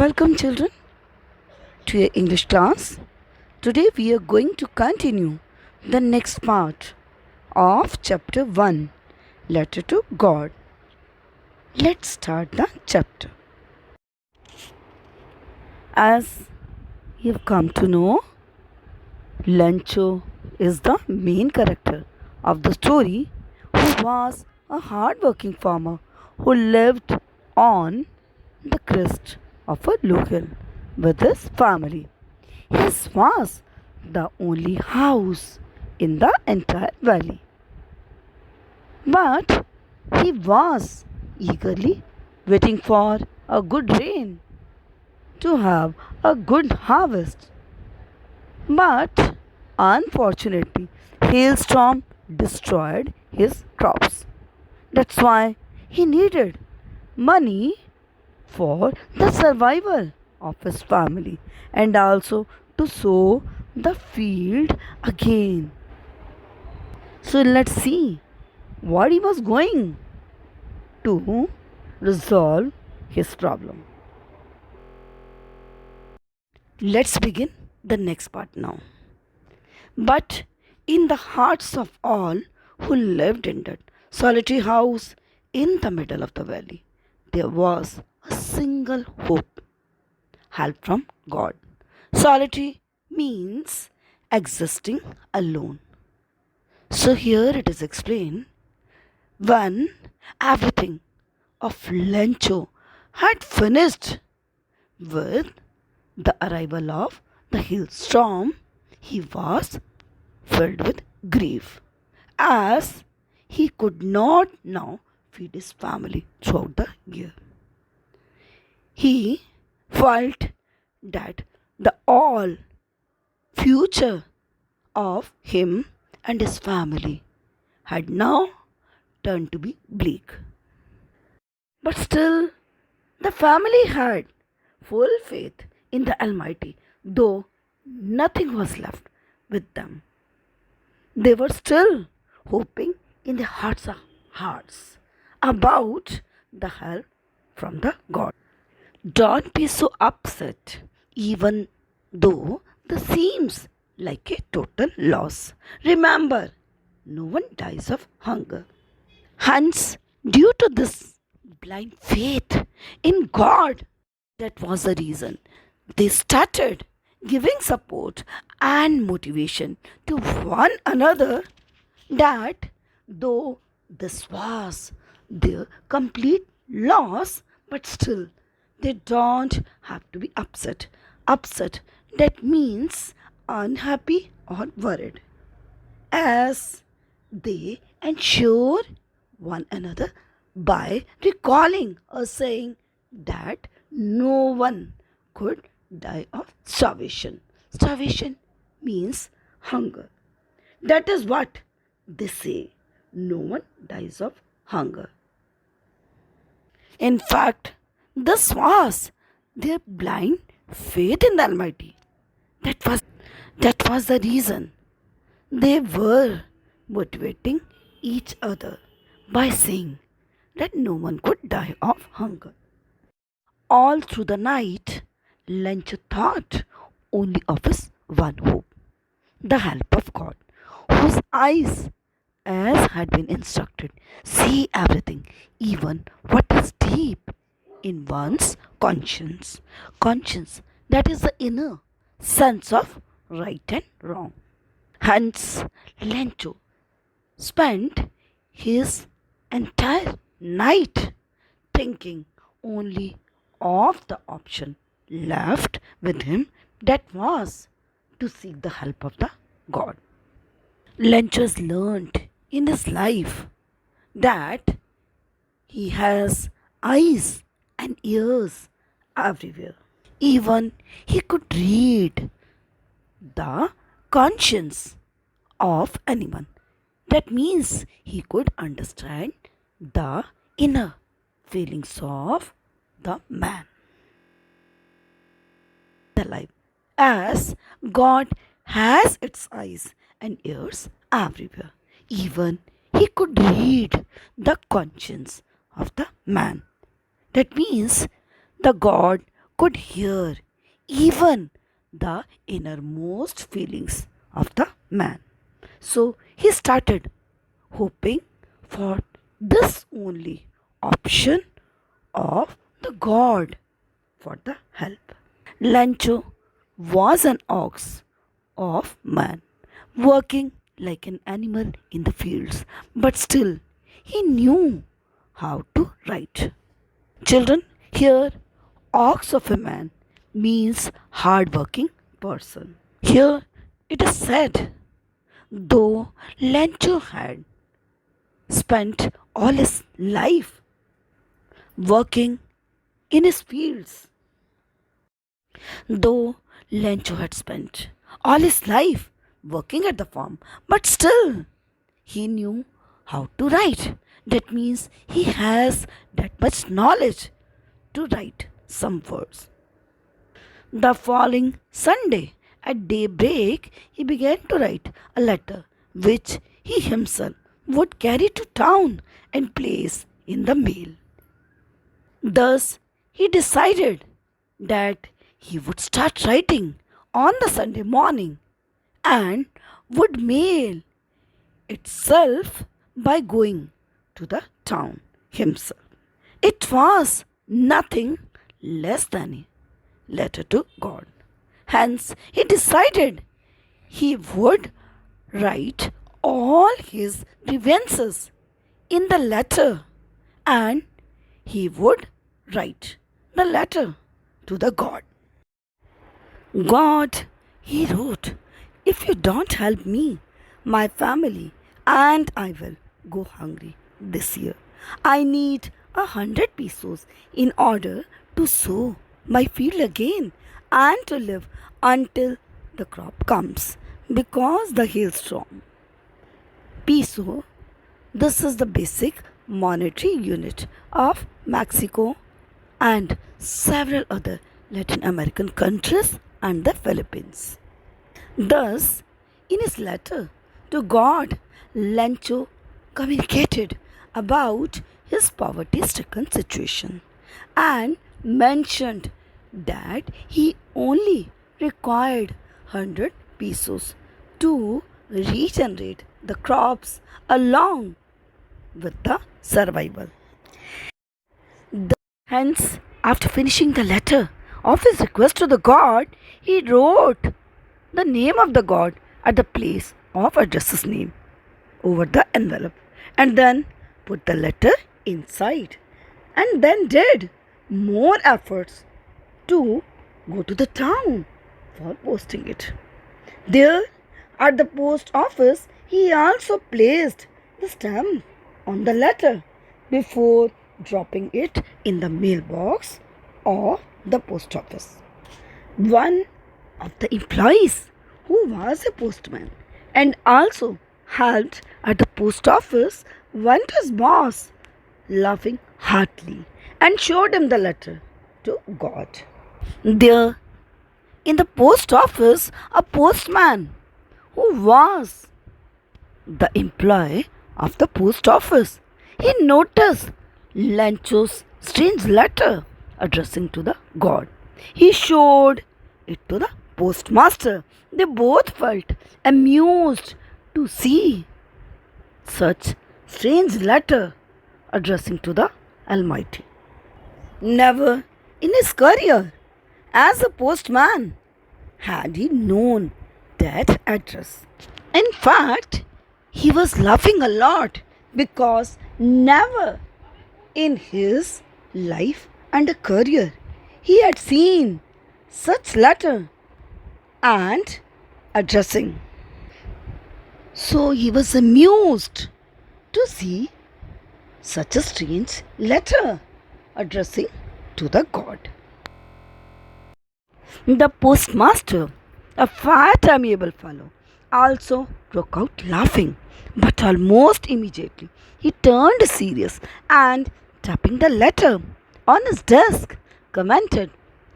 Welcome, children, to your English class. Today we are going to continue the next part of chapter 1, Letter to God. Let's start the chapter. As you've come to know, Lancho is the main character of the story, who was a hard-working farmer who lived on the crest of a low hill with his family. His was the only house in the entire valley. But he was eagerly waiting for a good rain to have a good harvest. But unfortunately, hailstorm destroyed his crops. That's why he needed money for the survival of his family and also to sow the field again. So let's see what he was going to resolve his problem. Let's begin the next part now. But in the hearts of all who lived in that solitary house in the middle of the valley, there was a single hope: help from God. Solitary means existing alone. So here it is explained when everything of Lencho had finished with the arrival of the hailstorm, he was filled with grief as he could not now feed his family throughout the year. He felt that the all future of him and his family had now turned to be bleak. But still, the family had full faith in the Almighty, though nothing was left with them. They were still hoping in their hearts about the help from the God. Don't be so upset, even though this seems like a total loss. Remember, no one dies of hunger. Hence, due to this blind faith in God, that was the reason they started giving support and motivation to one another, that though this was their complete loss, but still they don't have to be upset. Upset, that means unhappy or worried, as they ensure one another by recalling or saying that no one could die of starvation. Starvation means hunger. That is what they say. No one dies of hunger. In fact, this was their blind faith in the Almighty. That was the reason they were motivating each other by saying that no one could die of hunger. All through the night, Lencho thought only of his one hope: the help of God, whose eyes, as had been instructed, see everything, even what is deep in one's conscience. Conscience, that is the inner sense of right and wrong. Hence, Lencho spent his entire night thinking only of the option left with him, that was to seek the help of the God. Lencho's learned in his life that he has eyes and ears everywhere. Even he could read the conscience of anyone. That means he could understand the inner feelings of the man alive, as God has its eyes and ears everywhere. Even he could read the conscience of the man. That means the God could hear even the innermost feelings of the man. So he started hoping for this only option of the God for the help. Lancho was an ox of man, working like an animal in the fields, but still he knew how to write. Children, here ox of a man means hard working person. Here it is said, though Lancho had spent all his life working in his fields, though Lencho had spent all his life working at the farm, but still he knew how to write. That means he has that much knowledge to write some words. The following Sunday at daybreak, he began to write a letter which he himself would carry to town and place in the mail. Thus, he decided that he would start writing on the Sunday morning and would mail itself by going to the town himself. It was nothing less than a letter to God. Hence, he decided he would write all his grievances in the letter and he would write the letter to the God. God, he wrote, if you don't help me, my family, and I will go hungry this year. I need 100 pesos in order to sow my field again and to live until the crop comes because the hailstorm. Peso, this is the basic monetary unit of Mexico and several other Latin American countries and the Philippines. Thus, in his letter to God, Lancho communicated about his poverty stricken situation and mentioned that he only required 100 pesos to regenerate the crops along with the survival. Hence, after finishing the letter of his request to the God, he wrote the name of the God at the place of address's name over the envelope and then put the letter inside and then did more efforts to go to the town for posting it. There at the post office, he also placed the stamp on the letter before dropping it in the mailbox of the post office. One of the employees, who was a postman and also helped at the post office, went to his boss, laughing heartily, and showed him the letter to God. There, in the post office, a postman who was the employee of the post office, he noticed Lancho's strange letter addressing to the God. He showed it to the postmaster. They both felt amused to see such strange letter addressing to the Almighty. Never in his career as a postman had he known that address. In fact, he was laughing a lot because never in his life and career he had seen such letter and addressing. So he was amused to see such a strange letter addressing to the God. The postmaster, a fat, amiable fellow, also broke out laughing, but almost immediately he turned serious and, tapping the letter on his desk, commented,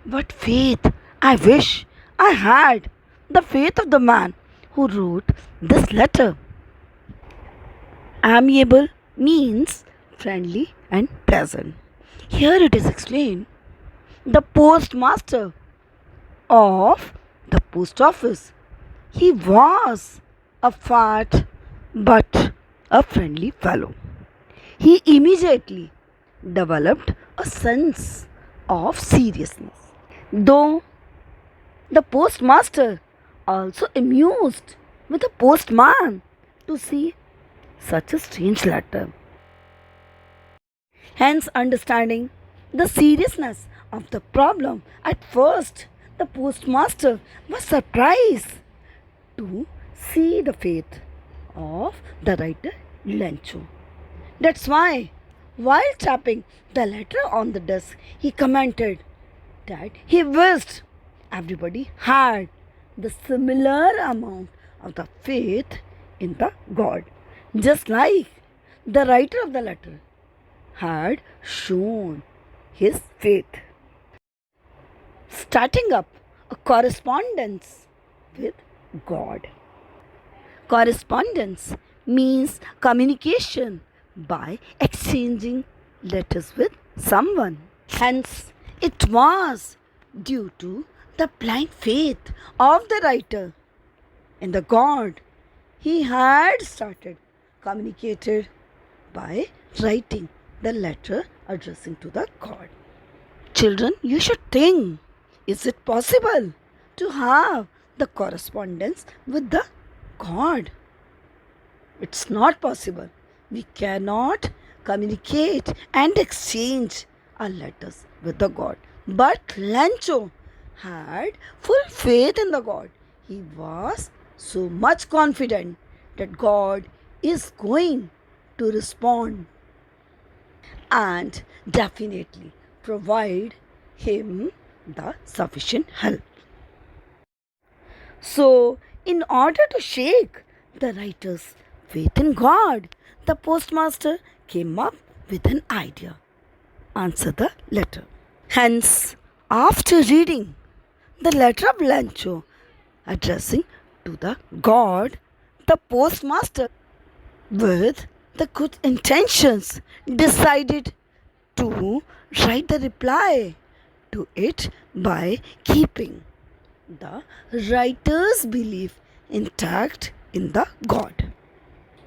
what faith I wish I had, the faith of the man who wrote this letter. Amiable means friendly and pleasant. Here it is explained the postmaster of the post office. He was a fat but a friendly fellow. He immediately developed a sense of seriousness. Though the postmaster also amused with the postman to see such a strange letter. Hence, understanding the seriousness of the problem, at first the postmaster was surprised to see the faith of the writer Lencho. That's why, while tapping the letter on the desk, he commented that he wished everybody had the similar amount of the faith in the God, just like the writer of the letter had shown his faith. Starting up a correspondence with God. Correspondence means communication by exchanging letters with someone. Hence, it was due to the blind faith of the writer in the God he had started communicated by writing the letter addressing to the God. Children, you should think, is it possible to have the correspondence with the God? It's not possible. We cannot communicate and exchange our letters with the God. But Lancho had full faith in the God. He was so much confident that God is going to respond and definitely provide him the sufficient help. So, in order to shake the writer's faith in God, the postmaster came up with an idea. Answer the letter. Hence, after reading the letter of Lancho addressing to the God, the postmaster, with the good intentions, decided to write the reply to it by keeping the writer's belief intact in the God.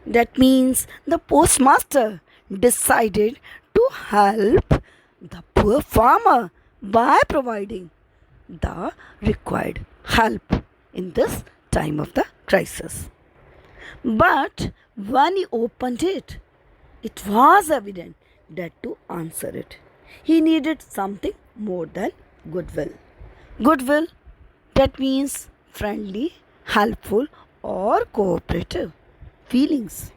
That means the postmaster decided to help the poor farmer by providing the required help in this time of the crisis. But when he opened it, it was evident that to answer it, he needed something more than goodwill. Goodwill, that means friendly, helpful, or cooperative feelings.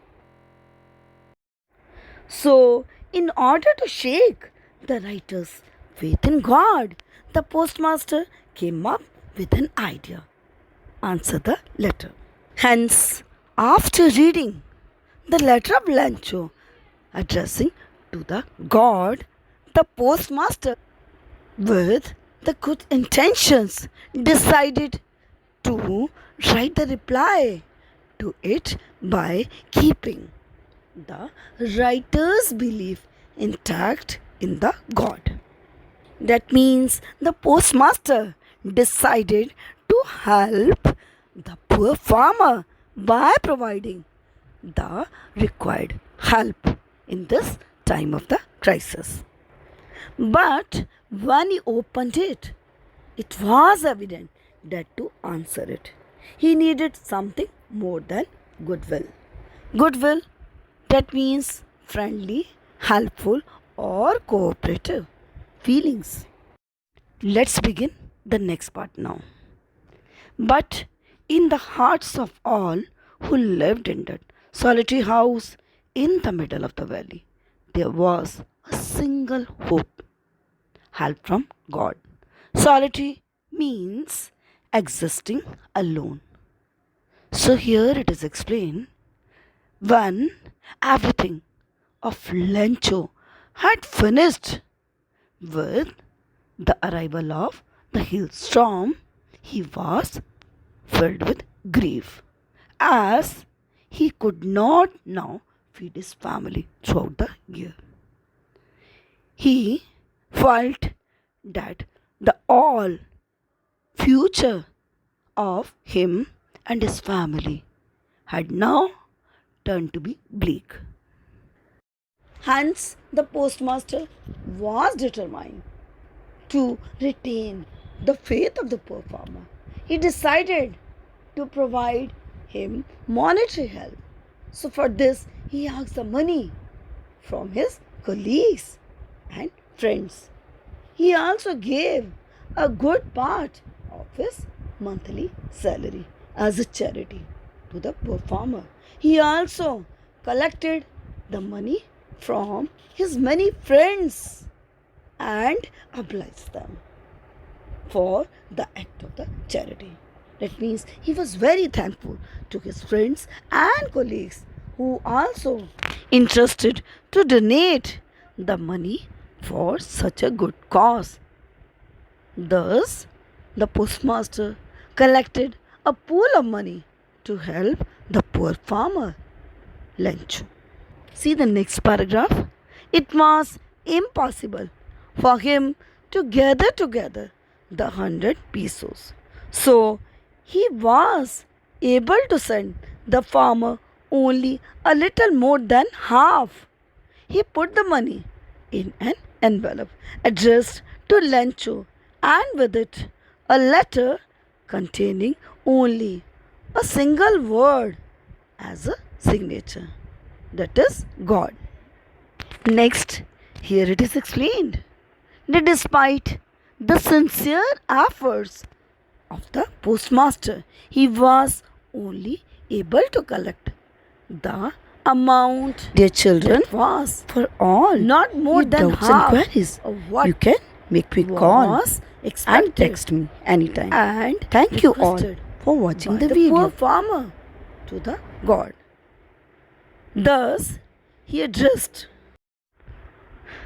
So, in order to shake the writer's faith in God, the postmaster came up with an idea. Answer the letter. Hence, after reading the letter of Lancho addressing to the God, the postmaster, with the good intentions, decided to write the reply to it by keeping the writer's belief intact in the God. That means the postmaster decided to help the poor farmer by providing the required help in this time of the crisis. But when he opened it, it was evident that to answer it, he needed something more than goodwill. Goodwill, that means friendly, helpful, or cooperative feelings. Let's begin the next part now. But in the hearts of all who lived in that solitary house in the middle of the valley, there was a single hope: help from God. Solitary means existing alone. So here it is explained, when everything of Lencho had finished with the arrival of the hailstorm, he was filled with grief, as he could not now feed his family throughout the year. He felt that the all future of him and his family had now turned to be bleak. Hence, the postmaster was determined to retain the faith of the poor farmer. He decided to provide him monetary help. So, for this, he asked the money from his colleagues and friends. He also gave a good part of his monthly salary as a charity to the poor farmer. He also collected the money from his many friends and obliged them for the act of the charity. That means he was very thankful to his friends and colleagues who also interested to donate the money for such a good cause. Thus, the postmaster collected a pool of money to help the poor farmer, Lencho. See the next paragraph. It was impossible for him to gather together the 100 pesos. So he was able to send the farmer only a little more than half. He put the money in an envelope addressed to Lencho and with it a letter containing only a single word as a signature, that is God. Next, here it is explained that despite the sincere efforts of the postmaster, he was only able to collect the amount their children was for all, not more than doubts half and queries of what you can make me call and text me anytime. And thank you all for watching the video. Poor farmer to the God. Thus, he addressed.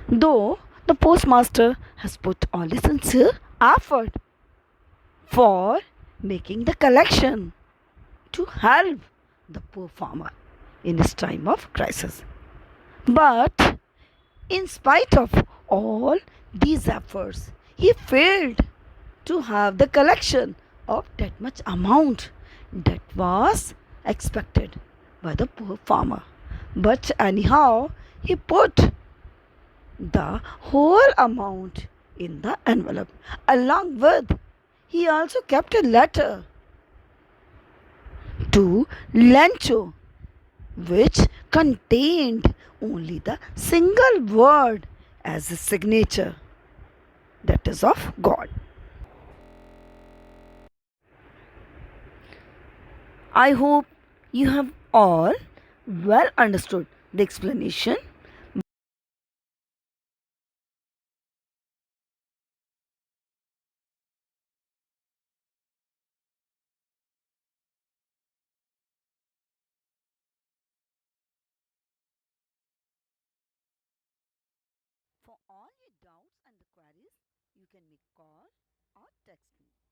Though the postmaster has put all his sincere effort for making the collection to help the poor farmer in his time of crisis. But in spite of all these efforts, he failed to have the collection of that much amount that was expected by the poor farmer. But anyhow, he put the whole amount in the envelope. Along with, he also kept a letter to Lencho which contained only the single word as a signature, that is of God. I hope you have all well understood the explanation. For all your doubts and queries, you can make call or text me.